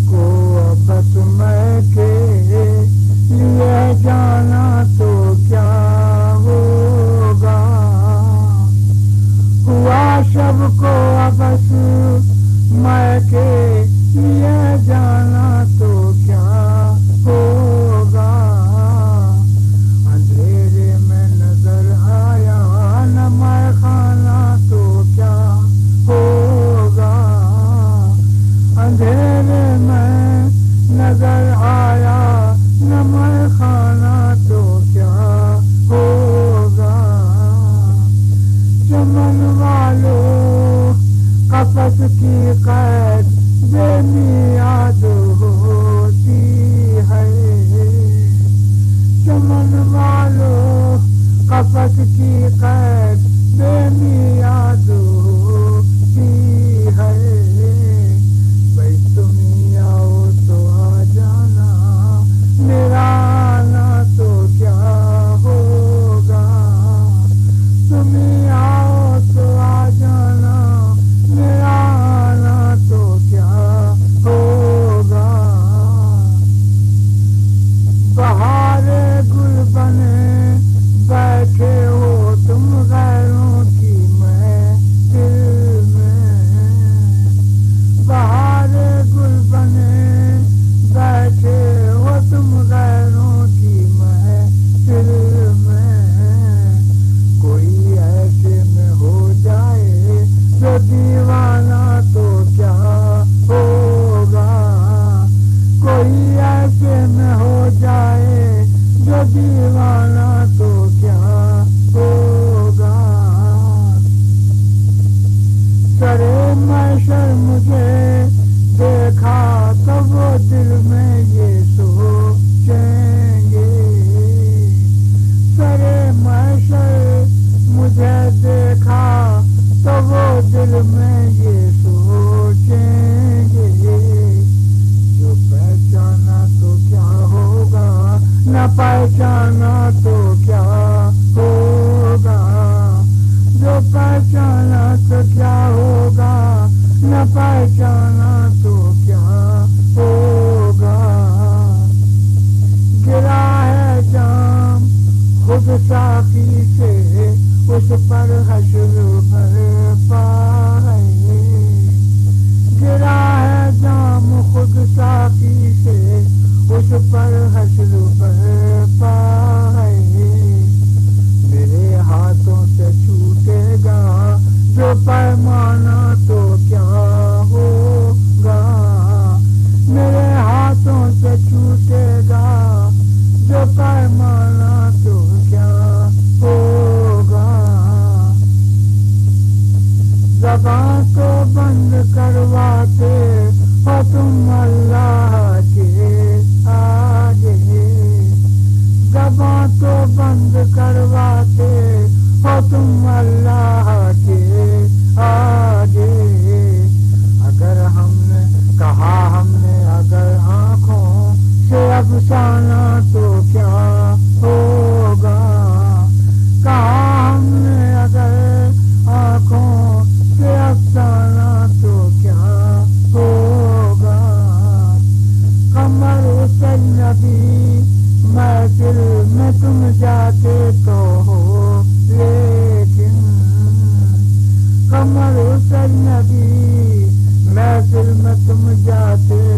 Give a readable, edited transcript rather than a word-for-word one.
کو بس میں کے لیے جانا تو کیا ہوگا، ہوا شب کو بس میں کے لیے جانا تو کیا ہوگا، اندھیرے میں نظر آیا نہ میں خانہ تو کیا ہوگا، اندھیرے میں نظر آیا نہ میں خانہ تو کیا ہوگا، چمن والوں قفس کی قید بے میعاد ہوتی ہے، چمن والوں قفس کی قید بے میعاد ہوتی ہے، بھئی تم آؤ تو آ جانا، میرا آنا تو کیا ہوگا، تم آؤ تو آ جانا، میرا آنا تو کیا ہوگا، بہار گل بنے بیٹھے ہو تم غیروں کی محفل میں، بہار گل بنے بیٹھے ہو تم غیروں کی محفل میں، کوئی ایسے میں ہو جائے جو دیوانہ تو کیا ہوگا، کوئی ایسے میں ہو جائے جو دیوانہ تو کیا ہوگا، سرے محشر مجھے دیکھا تو وہ دل میں یہ سوچیں گے، سرے محشر مجھے دیکھا تو وہ دل میں یہ سوچیں گے، جو پہچانا تو کیا ہوگا، نہ پہچانا تو کیا ہوگا، جو پہچانا تو کیا ہوگا، نہ پہچانا تو کیا ہوگا، گرا ہے جام خود ساقی سے اس پر حشر برپا ہے، گرا ہے جام خود ساقی سے اس پر حشر برپا ہے، میرے ہاتھوں سے چھوٹے گا جو پیمانہ تو کیا ہوگا، میرے ہاتھوں سے چھوٹے گا جو پیمانہ تو کیا ہوگا، زبان کو بند کرواتے ہو تم اللہ کے آگے، زبان کو بند کرواتے ہو تم اللہ کے آگے، اگر ہم نے کہا ہم نے اگر آنکھوں سے افسانہ تو کیا ہوگا، کہا ہم نے اگر آنکھوں سے افسانہ تو کیا ہوگا، قمر حسین نبی محفل میں تم جاتے تو ہو لیکن، قمر حسین نبی محفل میں تم جاتے